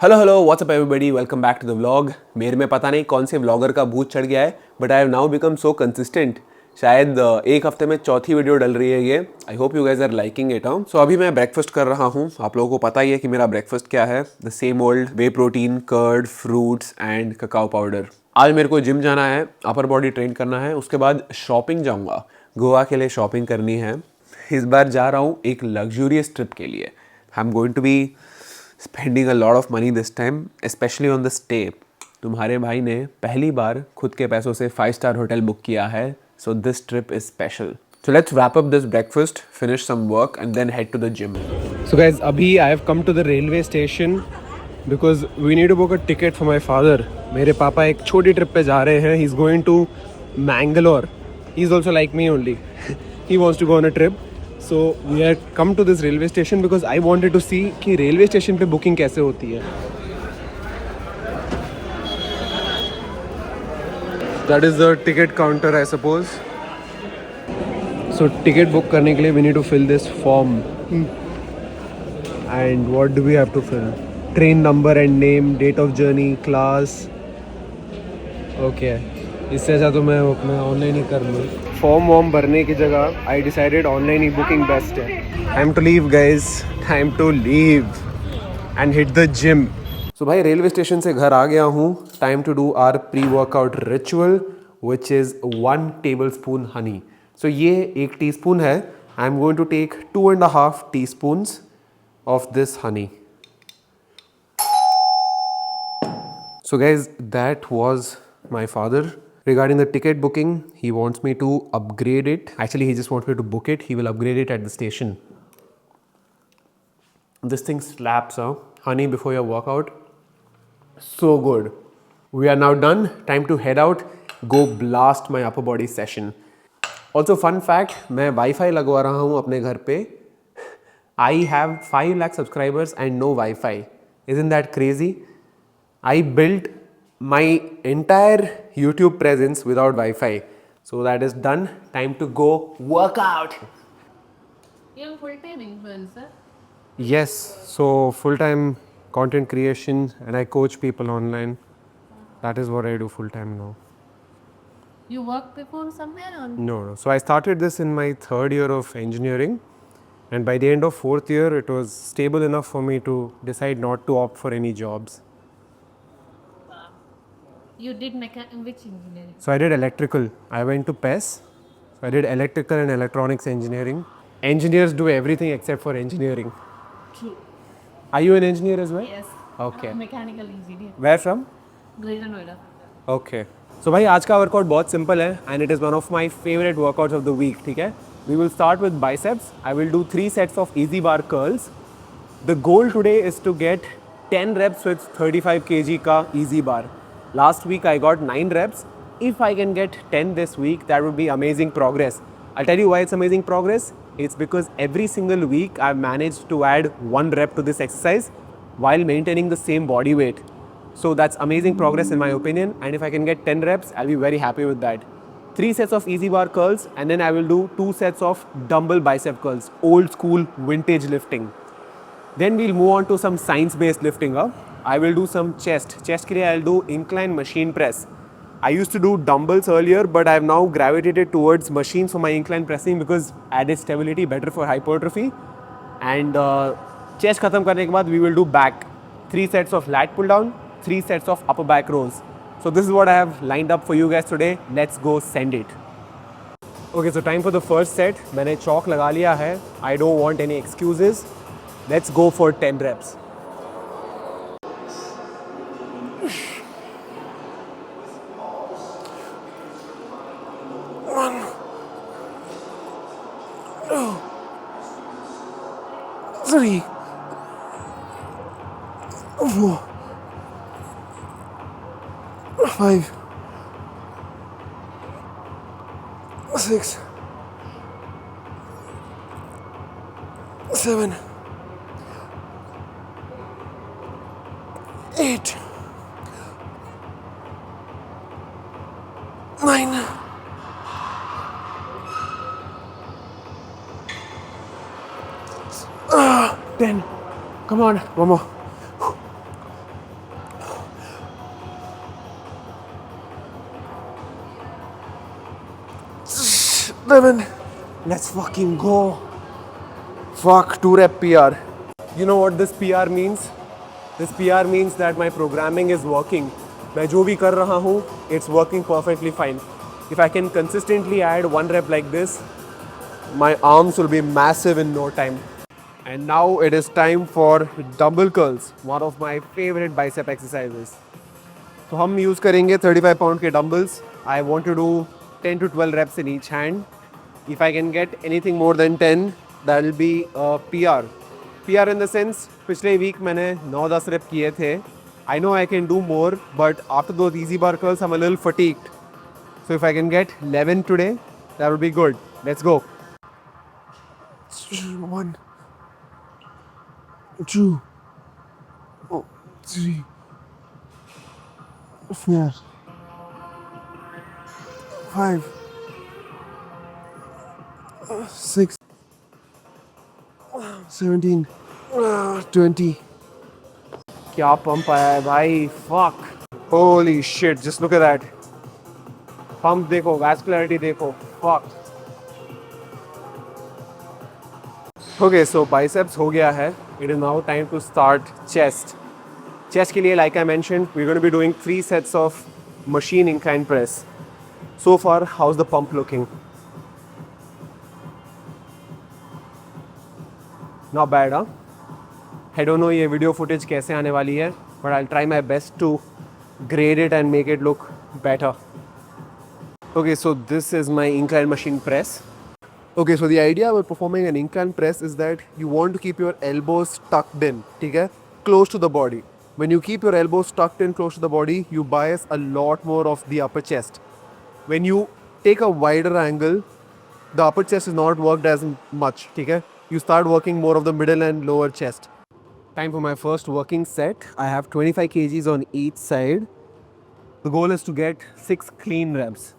Hello hello what's up everybody, welcome back to the vlog. मेरे में पता नहीं कौन से व्लॉगर का भूत चढ़ गया है, but I have now become so consistent. शायद एक हफ्ते में चौथी वीडियो डल रही है ये। I hope you guys are liking it. So अभी मैं ब्रेकफास्ट कर रहा हूँ। आप लोगों को पता ही है कि मेरा ब्रेकफास्ट क्या है। The same old way protein, curd, fruits and cacao powder. आज मेरे को जिम जाना है, अपर बॉडी ट्रेन करना है, उसके बाद शॉपिंग जाऊँगा। गोवा के लिए शॉपिंग करनी है। इस बार जा रहा हूँ एक लग्जूरियस ट्रिप के लिए। I am going to be spending a lot of money this time, specially on the stay. तुम्हारे भाई ने पहली बार खुद के पैसों से 5 स्टार होटल बुक किया है, so this trip is special. So let's wrap up this breakfast, finish some work and then head to the gym. So guys, अभी I have come to the railway station because we need to book a ticket for my father. मेरे पापा एक छोटी ट्रिप पे जा रहे हैं। He is going to Mangalore. He is also like me only. He wants to go on a trip. So we had come to this railway station because I wanted to see कि रेलवे स्टेशन पे booking कैसे होती है. That is the ticket counter, I suppose. So ticket book करने के लिए we need to fill this form. And what do we have to fill? Train number and name, date of journey, class. Okay. इससे अच्छा तो मैं अपना online ही कर लूँ. फॉर्म वॉर्म भरने की जगह आई डिसाइडेड ऑनलाइन ही बुकिंग बेस्ट है. Time to leave guys, time to leave and hit the gym. So भाई, रेलवे स्टेशन से घर आ गया हूँ. Time to do our pre workout ritual which is 1 tablespoon honey. सो ये 1 टीस्पून है. I am going to take 2.5 teaspoons of this honey. So guys, that was my father. Regarding the ticket booking, he wants me to upgrade it. Actually, he just wants me to book it. He will upgrade it at the station. This thing slaps, huh? Honey before your workout. So good. We are now done. Time to head out. Go blast my upper body session. Also, fun fact, मैं Wi-Fi लगवा रहा हूँ अपने घर पे. I have 5 lakh subscribers and no Wi-Fi. Isn't that crazy? I built my entire YouTube presence without Wi-Fi. So that is done. Time to go work out. You're a full-time influencer. Yes, so full-time content creation and I coach people online. That is what I do full-time now. You worked before somewhere or? No. So I started this in my 3rd year of engineering, and by the end of 4th year, it was stable enough for me to decide not to opt for any jobs. You did which engineering? So I did electrical. I went to PES. So I did electrical and electronics engineering. Engineers do everything except for engineering. True. Are you an engineer as well? Yes. Okay. Mechanical engineer. Where from? Greater Noida. Okay. So भाई, आज का workout बहुत simple है and it is one of my favorite workouts of the week. ठीक है? We will start with biceps. I will do 3 sets of easy bar curls. The goal today is to get 10 reps with 35 kg का easy bar. Last week I got 9 reps. If I can get 10 this week, that would be amazing progress. I'll tell you why it's amazing progress. It's because every single week I've managed to add 1 rep to this exercise while maintaining the same body weight. So that's amazing progress in my opinion. And if I can get 10 reps, I'll be very happy with that. 3 sets of easy bar curls and then I will do 2 sets of dumbbell bicep curls. Old school vintage lifting. Then we'll move on to some science-based lifting up. I will do some chest. Chest के लिए I'll do incline machine press. I used to do dumbbells earlier, but I've now gravitated towards machines for my incline pressing because added stability, better for hypertrophy. And chest खत्म करने के बाद we will do back. 3 sets of lat pull down, 3 sets of upper back rows. So this is what I have lined up for you guys today. Let's go send it. Okay, so time for the first set. मैंने chalk लगा लिया है. I don't want any excuses. Let's go for 10 reps. One, two, 3, 4, 5, 6, 7, 8, 9, 10. Come on, one more. 11. Let's fucking go. Fuck, 2 rep PR. You know what this PR means? This PR means that my programming is working. मैं जो भी कर रहा हूँ, it's working perfectly fine. If I can consistently add 1 rep like this, my arms will be massive in no time. And now it is time for dumbbell curls, one of my favorite bicep exercises. तो हम use करेंगे 35 pound के dumbbells. I want to do 10 to 12 reps in each hand. If I can get anything more than 10, that will be a PR. PR in the sense, पिछले week मैंने 9-10 reps किए थे. I know I can do more, but after those easy bar curls, I'm a little fatigued. So if I can get 11 today, that would be good. Let's go. 1, 2, 3, 4, 5, 6, 17, 20. क्या pump आया है भाई, fuck. Holy shit, just look at that. Pump देखो, vascularity देखो, fuck. Okay, so biceps हो गया है. It is now time to start chest. Chest के लिए, like I mentioned, we're going to be doing 3 sets of machine incline press. So far, how's the pump looking? Not bad, huh? I don't know ये video footage कैसे आने वाली है, but I'll try my best to grade it and make it look better. Okay, so this is my incline machine press. Okay, so the idea about performing an incline press is that you want to keep your elbows tucked in, ठीक है? Close to the body. When you keep your elbows tucked in close to the body, you bias a lot more of the upper chest. When you take a wider angle, the upper chest is not worked as much, ठीक है? You start working more of the middle and lower chest. Time for my first working set. I have 25 kgs on each side. The goal is to get 6 clean reps.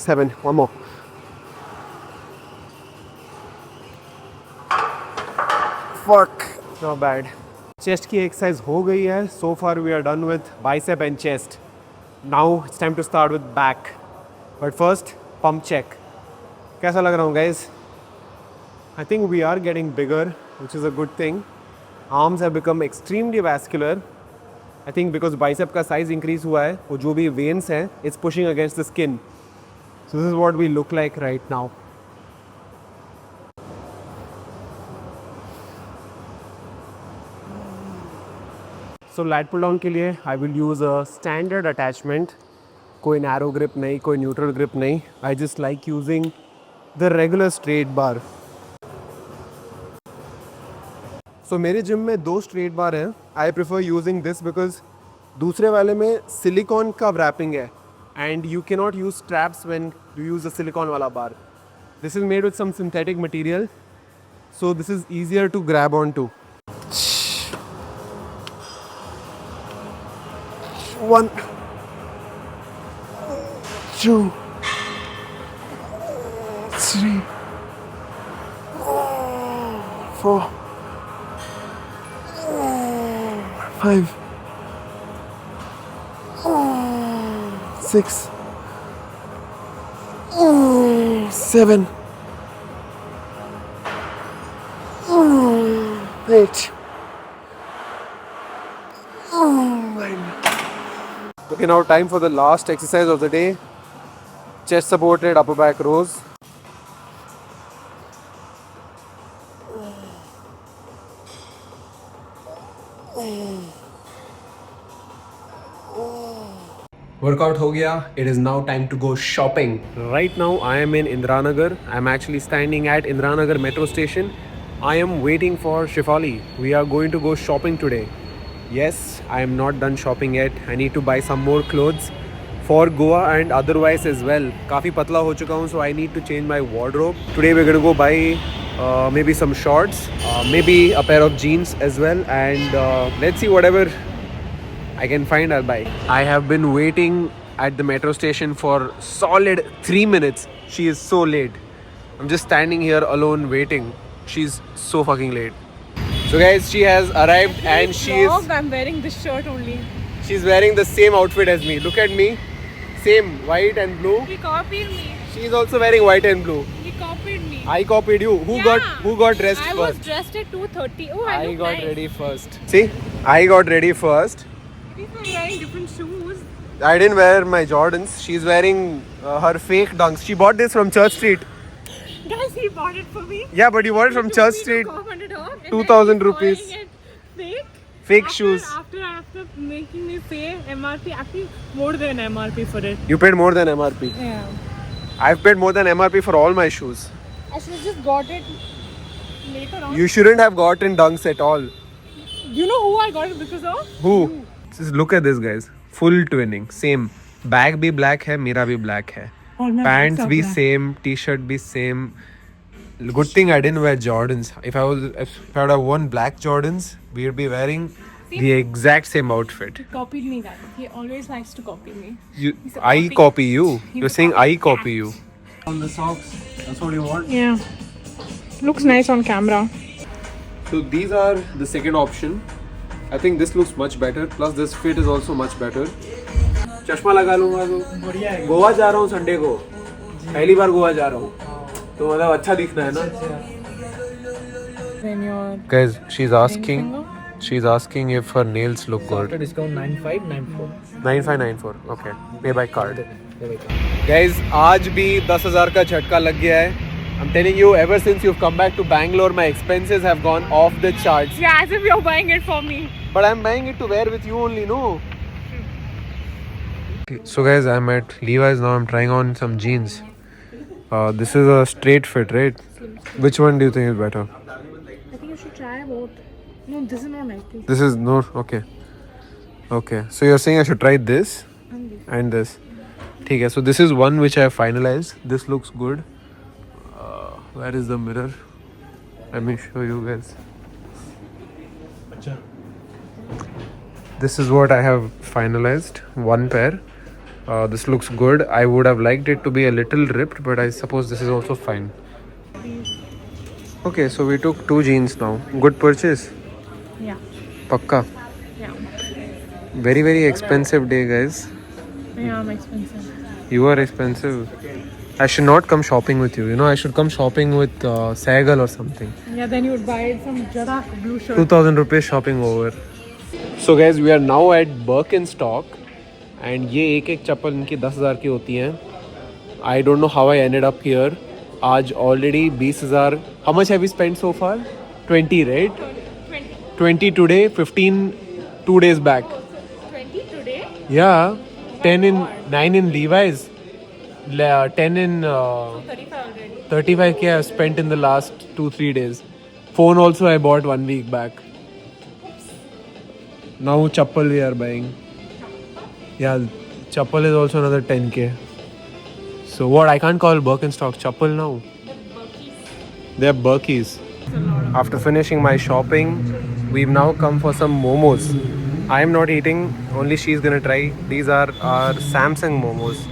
Seven, one more. Fuck. Not bad. Chest की exercise हो गई है. So far we are done with bicep and chest. Now it's time to start with back. But first, pump check. कैसा लग रहा हूँ guys? I think we are getting bigger, which is a good thing. Arms have become extremely vascular. I think because bicep का size increase हुआ है, वो जो भी veins हैं, it's pushing against the skin. So this is what we look like right now. So lat pull down के लिए I will use a standard attachment. कोई narrow grip नहीं, कोई neutral grip नहीं. I just like using the regular straight bar. So मेरे gym में 2 straight bar हैं. I prefer using this because दूसरे वाले में silicone का wrapping है. And you cannot use straps when you use the silicone wala bar. This is made with some synthetic material, so this is easier to grab onto. 1, 2, 3, 4, 5, 6, 7, 8, 9. Okay, now time for the last exercise of the day. Chest supported upper back rows. Workout ho gaya. It is now time to go shopping. Right now I am in Indiranagar. I am actually standing at Indiranagar metro station. I am waiting for Shefali. We are going to go shopping today. Yes, I am not done shopping yet. I need to buy some more clothes for Goa and otherwise as well. काफ़ी पतला हो चुका हूँ, so I need to change my wardrobe. Today we're gonna go buy maybe some shorts, maybe a pair of jeans as well, and let's see whatever I can find, I'll buy. I have been waiting at the metro station for solid 3 minutes. She is so late. I'm just standing here alone waiting. She's so fucking late. So guys, she has arrived and I'm wearing this shirt only. she's wearing the same outfit as me. Look at me. Same white and blue. He copied me. She's also wearing white and blue. He copied me. I copied you. Who got dressed I first? was dressed at 2:30. Oh, I I look got nice. ready first. See? I got ready first. He's not wearing different shoes. I didn't wear my Jordans. She's wearing her fake dunks. She bought this from Church Street. Guys, he bought it for me. Yeah, but you bought it from He took Church me to Street. Coop and all, and 2,000 then he's rupees. calling it Fake. Fake shoes. After making me pay MRP, actually more than MRP for it. You paid more than MRP. Yeah. I've paid more than MRP for all my shoes. I should have just got it later on. You shouldn't have gotten dunks at all. You know who I got it because of? Who? Just look at this, guys. Full twinning. Same. Bag bhi black hai, mera bhi black hai. All my Pants bags are bhi black. same, t-shirt bhi same. Good thing I didn't wear Jordans. If I would have worn black Jordans, we'd be wearing the exact same outfit. Copied me that. He always likes to copy me. He's a I copy. copy you. He's You're a saying I copycat. copy you. On the socks. That's what you want. Yeah. Looks nice on camera. So these are the second option. I think this looks much better. Plus this fit is also much better. चश्मा लगा लूंगा तो गोवा जा रहा हूँ Sunday को. पहली बार गोवा जा रहा हूँ. तो मतलब अच्छा दिखना है ना. When you're Guys, she's asking. finger? She's asking if her nails look good. After discount 9594. 9594. Okay. Pay by card. Guys, आज भी 10,000 का झटका लग गया है. I'm telling you, ever since you've come back to Bangalore, my expenses have gone off the charts. Yeah, as if you're buying it for me. But I'm buying it to wear with you only, no? So guys, I'm at Levi's now. I'm trying on some jeans. This is a straight fit, right? Which one do you think is better? I think you should try both. No, this is not nice. This is no okay. Okay, so you're saying I should try this and this. Okay, so this is one which I have finalized. This looks good. Where is the mirror? Let me show you guys. This is what I have finalized. One pair. This looks good. I would have liked it to be a little ripped, but I suppose this is also fine. Okay, so we took 2 jeans now. Good purchase. Yeah. Pakka. Yeah. Very, very expensive day, guys. Yeah, I'm expensive. You are expensive. I should not come shopping with you. You know, I should come shopping with Saigal or something. Yeah, then you would buy some Jarak blue shirt. 2,000 rupees shopping over. So guys, we are now at Birkenstock. And ये एक चप्पल इनकी 10,000 की होती हैं. I don't know how I ended up here. आज already 20,000. How much have we spent so far? 20, right? 20 today, 15 2 days back. 20 today? Yeah, 10 in 9 in Levi's, 10 in 35 already. 35k I've spent in the last 2-3 days. Phone also I bought 1 week back. Now chappal we are buying. Yeah, chappal is also another 10k. So what, I can't call Birkenstock chappal now. They're Birkies. After finishing my shopping, we've now come for some momos. I am not eating, only she's gonna try. These are our Samsung momos.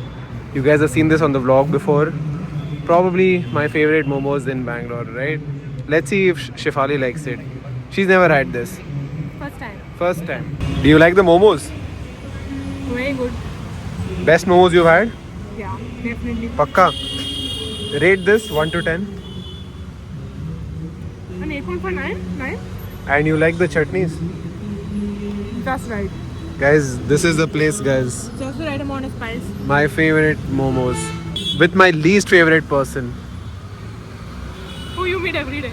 You guys have seen this on the vlog before. Probably my favorite momos in Bangalore, right? Let's see if Shefali likes it. She's never had this. First time. First time. Do you like the momos? Very good. Best momos you've had? Yeah, definitely. Pakka. Rate this 1 to 10. An 8.9? 9? And you like the chutneys? That's right. Guys, this is the place, guys. Just the right amount of spice. My favorite momos. With my least favorite person. Who you meet every day.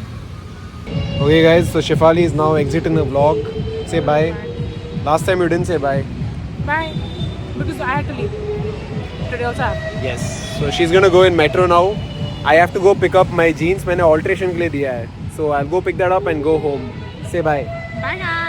Okay guys, so Shefali is now exiting the vlog. Say bye. Last time you didn't say bye. Bye. Because I had to leave. Today also I have. Yes. So she's gonna go in metro now. I have to go pick up my jeans. मैंने alteration के लिए दिया है. So I'll go pick that up and go home. Say bye. Bye guys.